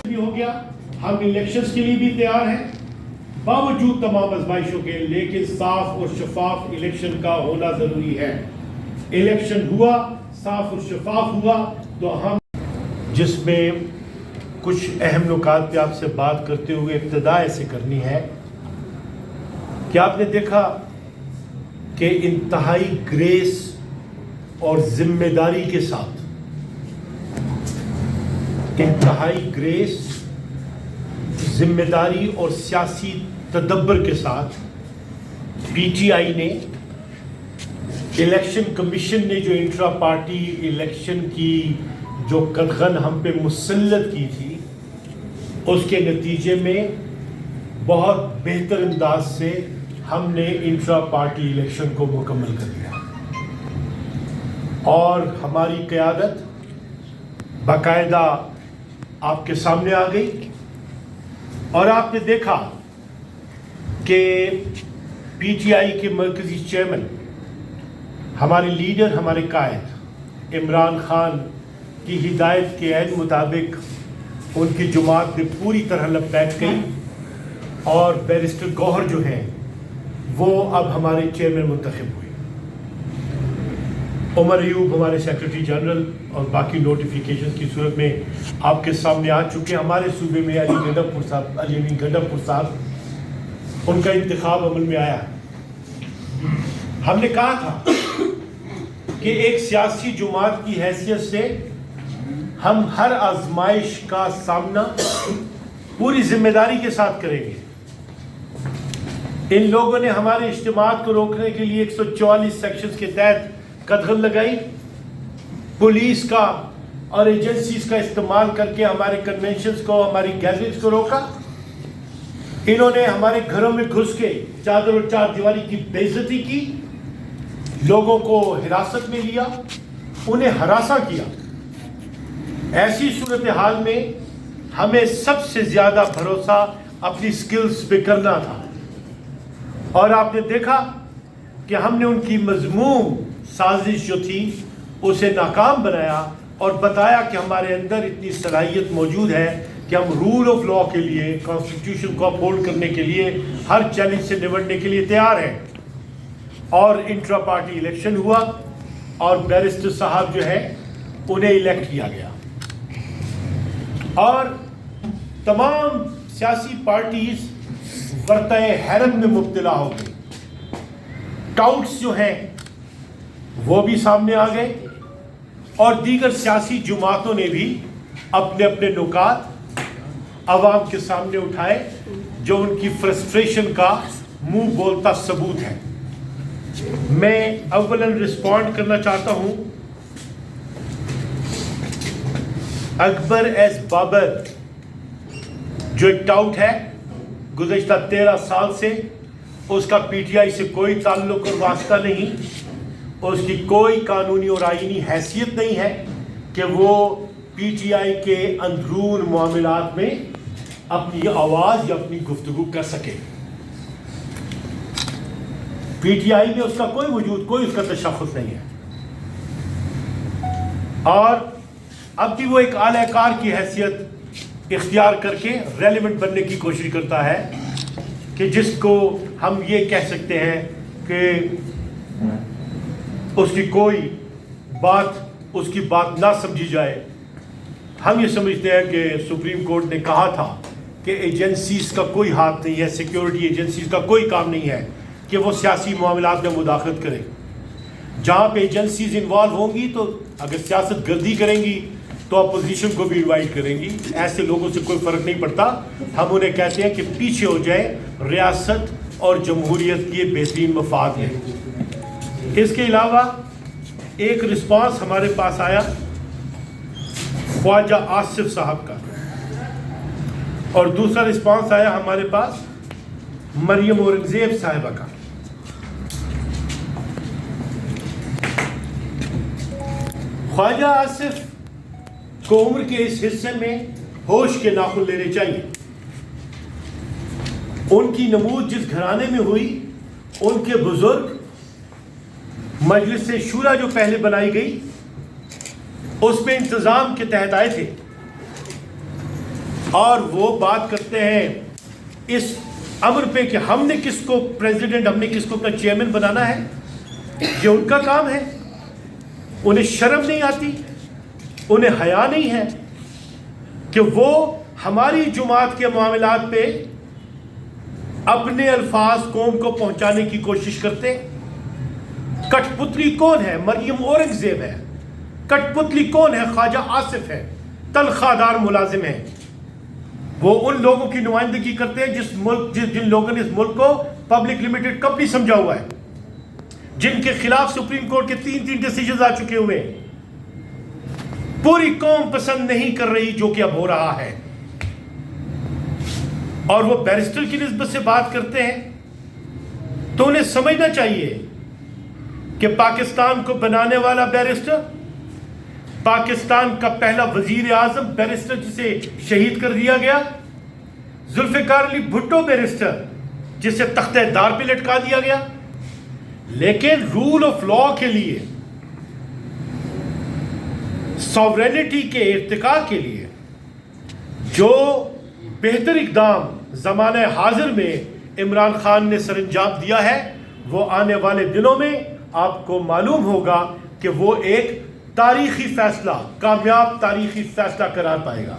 بھی ہو گیا, ہم الیکشنز کے لیے بھی تیار ہیں باوجود تمام آزمائشوں کے, لیکن صاف اور شفاف الیکشن کا ہونا ضروری ہے. الیکشن ہوا, صاف اور شفاف ہوا تو ہم, جس میں کچھ اہم نکات پہ آپ سے بات کرتے ہوئے ابتدا ایسے کرنی ہے کہ آپ نے دیکھا کہ انتہائی گریس اور ذمہ داری کے ساتھ, انتہائی گریس, ذمہ داری اور سیاسی تدبر کے ساتھ پی ٹی آئی نے, الیکشن کمیشن نے جو انٹرا پارٹی الیکشن کی جو قدغن ہم پہ مسلط کی تھی, اس کے نتیجے میں بہت بہتر انداز سے ہم نے انٹرا پارٹی الیکشن کو مکمل کر دیا, اور ہماری قیادت باقاعدہ آپ کے سامنے آ گئی. اور آپ نے دیکھا کہ پی ٹی آئی کے مرکزی چیئرمین, ہمارے لیڈر, ہمارے قائد عمران خان کی ہدایت کے عین مطابق ان کی جماعت نے پوری طرح لبیک گئی, اور بیرسٹر گوہر جو ہیں وہ اب ہمارے چیئرمین منتخب ہوئے. عمر ایوب ہمارے سیکرٹری جنرل اور باقی نوٹیفیکیشن کی صورت میں آپ کے سامنے آ چکے. ہمارے صوبے میں علی گڈھاپور صاحب, علی امین گڈھاپور صاحب, ان کا انتخاب عمل میں آیا. ہم نے کہا تھا کہ ایک سیاسی جماعت کی حیثیت سے ہم ہر آزمائش کا سامنا پوری ذمہ داری کے ساتھ کریں گے. ان لوگوں نے ہمارے اجتماعات کو روکنے کے لیے 144 سیکشنز کے تحت قدغن لگائی, پولیس کا اور ایجنسیز کا استعمال کر کے ہمارے کنونشنز کو, ہماری گیدرنگز کو روکا. انہوں نے ہمارے گھروں میں گھس کے چادر اور چار دیواری کی بے عزتی کی, لوگوں کو حراست میں لیا, انہیں ہراساں کیا. ایسی صورتحال میں ہمیں سب سے زیادہ بھروسہ اپنی سکلز پہ کرنا تھا, اور آپ نے دیکھا کہ ہم نے ان کی مذموم سازش جو تھی اسے ناکام بنایا, اور بتایا کہ ہمارے اندر اتنی صلاحیت موجود ہے کہ ہم رول آف لا کے لیے, کانسٹیٹیوشن کو اپہولڈ کرنے کے لیے, ہر چیلنج سے نمٹنے کے لیے تیار ہیں. اور انٹرا پارٹی الیکشن ہوا, اور بیرسٹر صاحب جو ہے انہیں الیکٹ کیا گیا, اور تمام سیاسی پارٹیز ورطۂ حیرت میں مبتلا ہو گئی. ٹاؤٹس جو ہیں وہ بھی سامنے آ گئے, اور دیگر سیاسی جماعتوں نے بھی اپنے اپنے نکات عوام کے سامنے اٹھائے, جو ان کی فرسٹریشن کا منہ بولتا ثبوت ہے. میں اولاً رسپونڈ کرنا چاہتا ہوں اکبر ایس بابر, جو ایک ٹاؤٹ ہے, گزشتہ 13 سال سے اس کا پی ٹی آئی سے کوئی تعلق اور واسطہ نہیں, اس کی کوئی قانونی اور آئینی حیثیت نہیں ہے کہ وہ پی ٹی آئی کے اندرون معاملات میں اپنی آواز یا اپنی گفتگو کر سکے. پی ٹی آئی میں اس کا کوئی وجود, کوئی اس کا تشخص نہیں ہے, اور اب بھی وہ ایک اعلی کار کی حیثیت اختیار کر کے ریلیونٹ بننے کی کوشش کرتا ہے, کہ جس کو ہم یہ کہہ سکتے ہیں کہ اس کی کوئی بات, اس کی بات نہ سمجھی جائے. ہم یہ سمجھتے ہیں کہ سپریم کورٹ نے کہا تھا کہ ایجنسیز کا کوئی ہاتھ نہیں ہے, سیکیورٹی ایجنسیز کا کوئی کام نہیں ہے کہ وہ سیاسی معاملات میں مداخلت کریں. جہاں پہ ایجنسیز انوالو ہوں گی تو اگر سیاست گردی کریں گی تو اپوزیشن کو بھی انوائٹ کریں گی. ایسے لوگوں سے کوئی فرق نہیں پڑتا, ہم انہیں کہتے ہیں کہ پیچھے ہو جائے, ریاست اور جمہوریت کے بہترین مفاد ہیں. اس کے علاوہ ایک رسپانس ہمارے پاس آیا خواجہ آصف صاحب کا, اور دوسرا رسپانس آیا ہمارے پاس مریم اورنگزیب صاحبہ کا. خواجہ آصف کو عمر کے اس حصے میں ہوش کے ناخن لینے چاہیے. ان کی نمود جس گھرانے میں ہوئی, ان کے بزرگ مجلس شورا جو پہلے بنائی گئی اس میں انتظام کے تحت آئے تھے. اور وہ بات کرتے ہیں اس امر پہ کہ ہم نے کس کو پریزیڈنٹ، ہم نے کس کو اپنا چیئرمین بنانا ہے، یہ ان کا کام ہے. انہیں شرم نہیں آتی، انہیں حیا نہیں ہے کہ وہ ہماری جماعت کے معاملات پہ اپنے الفاظ قوم کو پہنچانے کی کوشش کرتے. کٹ پتلی کون ہے؟ مریم اورنگزیب ہے. کٹ پتلی کون ہے؟ خواجہ آصف ہے، تنخواہ دار ملازم ہے. وہ ان لوگوں کی نمائندگی کرتے ہیں جن لوگوں نے اس ملک کو پبلک لمیٹڈ کمپنی سمجھا ہوا ہے، جن کے خلاف سپریم کورٹ کے 3 ڈیسیجنز آ چکے ہوئے. پوری قوم پسند نہیں کر رہی جو کہ اب ہو رہا ہے، اور وہ بیرسٹر کی نسبت سے بات کرتے ہیں. تو انہیں سمجھنا چاہیے کہ پاکستان کو بنانے والا بیرسٹر، پاکستان کا پہلا وزیر اعظم بیرسٹر جسے شہید کر دیا گیا، ذوالفقار علی بھٹو بیرسٹر جسے تختہ دار پہ لٹکا دیا گیا. لیکن رول آف لا کے لیے، ساورینٹی کے ارتقاء کے لیے جو بہتر اقدام زمانہ حاضر میں عمران خان نے سر انجام دیا ہے، وہ آنے والے دنوں میں آپ کو معلوم ہوگا کہ وہ ایک تاریخی فیصلہ، کامیاب تاریخی فیصلہ قرار پائے گا.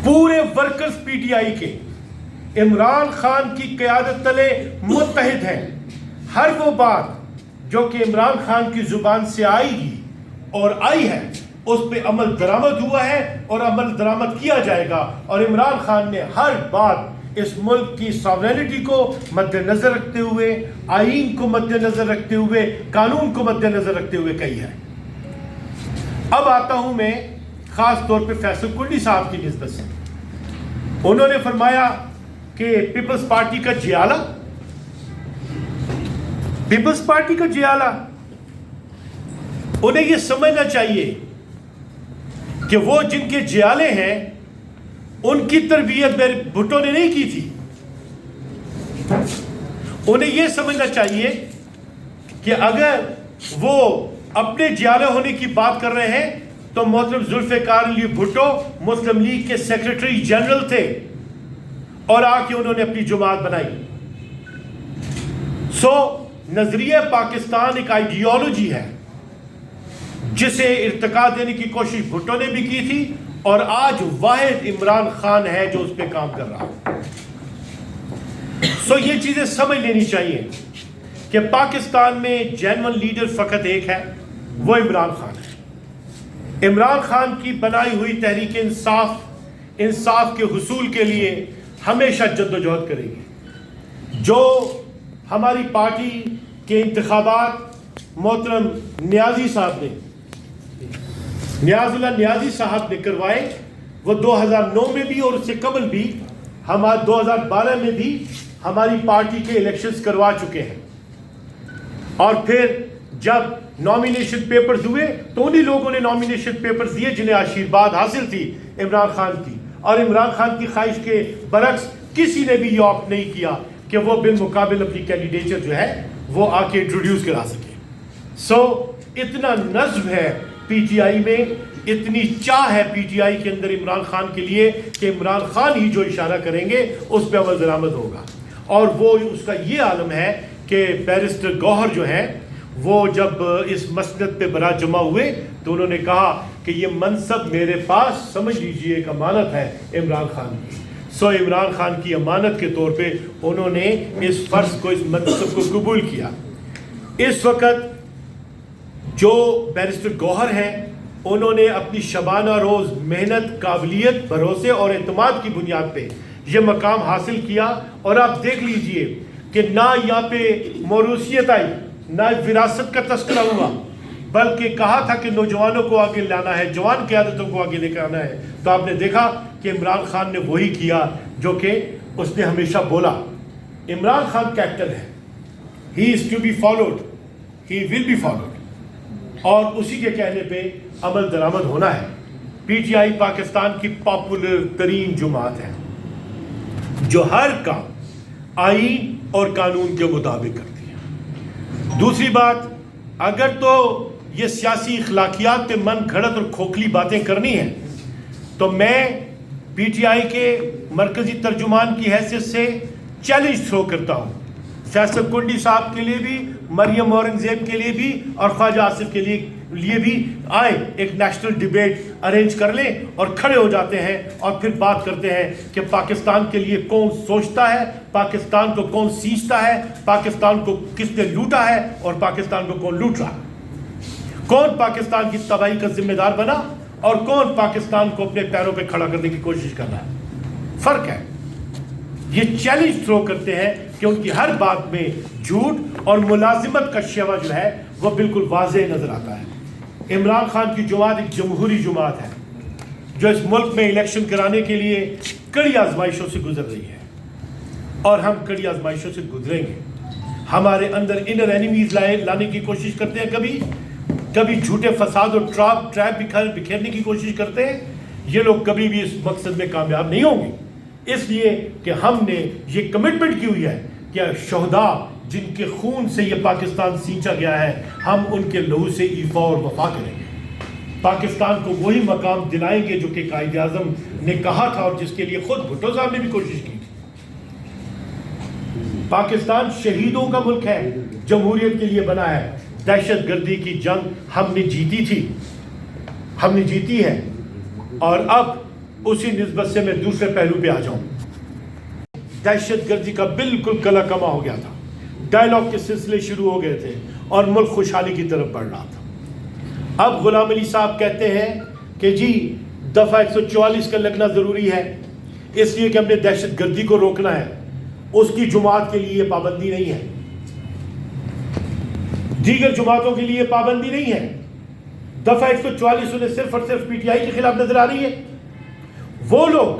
پورے ورکرز پی ٹی آئی کے عمران خان کی قیادت تلے متحد ہیں. ہر وہ بات جو کہ عمران خان کی زبان سے آئے گی اور آئی ہے، اس پہ عمل درآمد ہوا ہے اور عمل درآمد کیا جائے گا. اور عمران خان نے ہر بات اس ملک کی ساورینٹی کو مد نظر رکھتے ہوئے، آئین کو مد نظر رکھتے ہوئے، قانون کو مد نظر رکھتے ہوئے کہی ہے. اب آتا ہوں میں خاص طور پہ فیصل کنڈی صاحب کی نسبت سے. انہوں نے فرمایا کہ پیپلز پارٹی کا جیالہ، پیپلز پارٹی کا جیالہ، انہیں یہ سمجھنا چاہیے کہ وہ جن کے جیالے ہیں ان کی تربیت بھٹو نے نہیں کی تھی. انہیں یہ سمجھنا چاہیے کہ اگر وہ اپنے جیالے ہونے کی بات کر رہے ہیں تو محترم ذوالفقار علی بھٹو مسلم لیگ کے سیکرٹری جنرل تھے اور آ کے انہوں نے اپنی جماعت بنائی. نظریہ پاکستان ایک آئیڈیالوجی ہے جسے ارتقا دینے کی کوشش بھٹو نے بھی کی تھی، اور آج واحد عمران خان ہے جو اس پہ کام کر رہا ہے. یہ چیزیں سمجھ لینی چاہیے کہ پاکستان میں جینون لیڈر فقط ایک ہے، وہ عمران خان ہے. عمران خان کی بنائی ہوئی تحریک انصاف کے حصول کے لیے ہمیشہ جدوجہد کرے گی. جو ہماری پارٹی کے انتخابات محترم نیازی صاحب نے، نیاز اللہ نیازی صاحب نے کروائے، وہ 2009 میں بھی اور اس سے قبل بھی، ہمارے 2012 میں بھی ہماری پارٹی کے الیکشنز کروا چکے ہیں. اور پھر جب نامینیشن پیپرز ہوئے تو انہی لوگوں نے نامینیشن پیپرز دیے جنہیں آشیرواد حاصل تھی عمران خان کی. اور عمران خان کی خواہش کے برعکس کسی نے بھی یہ آپٹ نہیں کیا کہ وہ بالمقابل اپنی کینڈیڈیچر جو ہے وہ آ کے انٹروڈیوس کرا سکے. اتنا نظم ہے پی ٹی آئی میں، اتنی چاہ ہے پی ٹی آئی کے اندر عمران خان کے لیے کہ عمران خان ہی جو اشارہ کریں گے اس پہ عمل درآمد ہوگا. اور وہ اس کا یہ عالم ہے کہ بیرسٹر گوہر جو ہیں وہ جب اس مسند پہ برات جمع ہوئے تو انہوں نے کہا کہ یہ منصب میرے پاس سمجھ لیجئے ایک امانت ہے عمران خان کی. عمران خان کی امانت کے طور پہ انہوں نے اس فرض کو، اس منصب کو قبول کیا. اس وقت جو بیرسٹر گوہر ہیں انہوں نے اپنی شبانہ روز محنت، قابلیت، بھروسے اور اعتماد کی بنیاد پہ یہ مقام حاصل کیا. اور آپ دیکھ لیجئے کہ نہ یہاں پہ موروثیت آئی، نہ وراثت کا تذکرہ ہوا، بلکہ کہا تھا کہ نوجوانوں کو آگے لانا ہے، جوان قیادتوں کو آگے لے کے آنا ہے. تو آپ نے دیکھا کہ عمران خان نے وہی کیا جو کہ اس نے ہمیشہ بولا. عمران خان کیپٹن ہے، he is to be followed, he will be followed, اور اسی کے کہنے پہ عمل درآمد ہونا ہے. پی ٹی آئی پاکستان کی پاپولر ترین جماعت ہے جو ہر کام آئین اور قانون کے مطابق کرتی ہے. دوسری بات، اگر تو یہ سیاسی اخلاقیات پہ من گھڑت اور کھوکھلی باتیں کرنی ہیں تو میں پی ٹی آئی کے مرکزی ترجمان کی حیثیت سے چیلنج تھرو کرتا ہوں فیصل کنڈی صاحب کے لیے بھی, مریم اورنگزیب کے لیے بھی اور خواجہ آصف کے لیے بھی آئیں ایک نیشنل ڈیبیٹ ارینج کر لیں اور کھڑے ہو جاتے ہیں اور پھر بات کرتے ہیں کہ پاکستان کے لیے کون سوچتا ہے, پاکستان کو کون سینچتا ہے, پاکستان کو کس نے لوٹا ہے اور پاکستان کو کون لوٹ رہا ہے, کون پاکستان کی تباہی کا ذمہ دار بنا اور کون پاکستان کو اپنے پیروں پہ کھڑا کرنے کی کوشش کر رہا ہے. فرق ہے. یہ چیلنج تھرو کرتے ہیں کہ ان کی ہر بات میں جھوٹ اور ملازمت کا شیوا جو ہے وہ بالکل واضح نظر آتا ہے. عمران خان کی جماعت ایک جمہوری جماعت ہے جو اس ملک میں الیکشن کرانے کے لیے کڑی آزمائشوں سے گزر رہی ہے اور ہم کڑی آزمائشوں سے گزریں گے. ہمارے اندر انر اینیمیز لانے کی کوشش کرتے ہیں, کبھی جھوٹے فساد اور ٹریپ بکھیرنے کی کوشش کرتے ہیں. یہ لوگ کبھی بھی اس مقصد میں کامیاب نہیں ہوں گے, اس لیے کہ ہم نے یہ کمٹمنٹ کی ہوئی ہے کہ شہداء جن کے خون سے یہ پاکستان سینچا گیا ہے ہم ان کے لہو سے ایفا اور وفا کریں گے. پاکستان کو وہی مقام دلائیں گے جو کہ قائد اعظم نے کہا تھا اور جس کے لیے خود بھٹو صاحب نے بھی کوشش کی تھی. پاکستان شہیدوں کا ملک ہے, جمہوریت کے لیے بنا ہے. دہشت گردی کی جنگ ہم نے جیتی تھی, ہم نے جیتی ہے, اور اب اسی نسبت سے میں دوسرے پہلو پہ آ جاؤں. دہشت گردی کا بالکل کلا کما ہو گیا تھا, ڈائلاگ کے سلسلے شروع ہو گئے تھے اور ملک خوشحالی کی طرف بڑھ رہا تھا. اب غلام علی صاحب کہتے ہیں کہ جی دفعہ 144 کا لگنا ضروری ہے اس لیے کہ ہم نے دہشت گردی کو روکنا ہے. اس کی جماعت کے لیے یہ پابندی نہیں ہے, دیگر جماعتوں کے لیے پابندی نہیں ہے. دفعہ 144 انہیں صرف اور صرف پی ٹی آئی کے خلاف نظر آ رہی ہے. وہ لوگ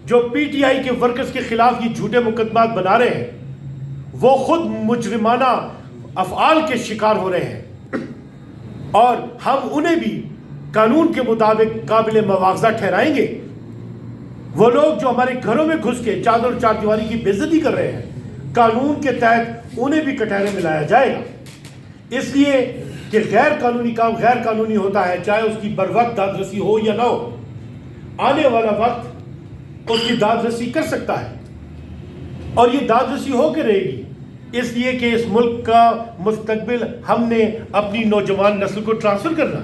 جو پی ٹی آئی کے ورکرز کے خلاف یہ جھوٹے مقدمات بنا رہے ہیں وہ خود مجرمانہ افعال کے شکار ہو رہے ہیں اور ہم انہیں بھی قانون کے مطابق قابل مواخذہ ٹھہرائیں گے. وہ لوگ جو ہمارے گھروں میں گھس کے چادر اور چار دیواری کی بے عزتی کر رہے ہیں قانون کے تحت انہیں بھی کٹہرے میں لایا جائے گا. اس لیے کہ غیر قانونی کام غیر قانونی ہوتا ہے, چاہے اس کی بر وقت داد رسی ہو یا نہ ہو. آنے والا وقت اس کی داد رسی کر سکتا ہے اور یہ داد رسی ہو کے رہے گی, اس لیے کہ اس ملک کا مستقبل ہم نے اپنی نوجوان نسل کو ٹرانسفر کرنا.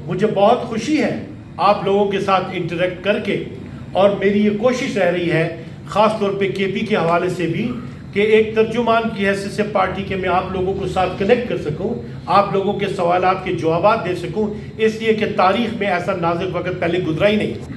مجھے بہت خوشی ہے آپ لوگوں کے ساتھ انٹریکٹ کر کے, اور میری یہ کوشش رہ رہی ہے خاص طور پہ کے پی کے حوالے سے بھی کہ ایک ترجمان کی حیثیت سے پارٹی کے میں آپ لوگوں کو ساتھ کنیکٹ کر سکوں, آپ لوگوں کے سوالات کے جوابات دے سکوں, اس لیے کہ تاریخ میں ایسا نازک وقت پہلے گزرا ہی نہیں.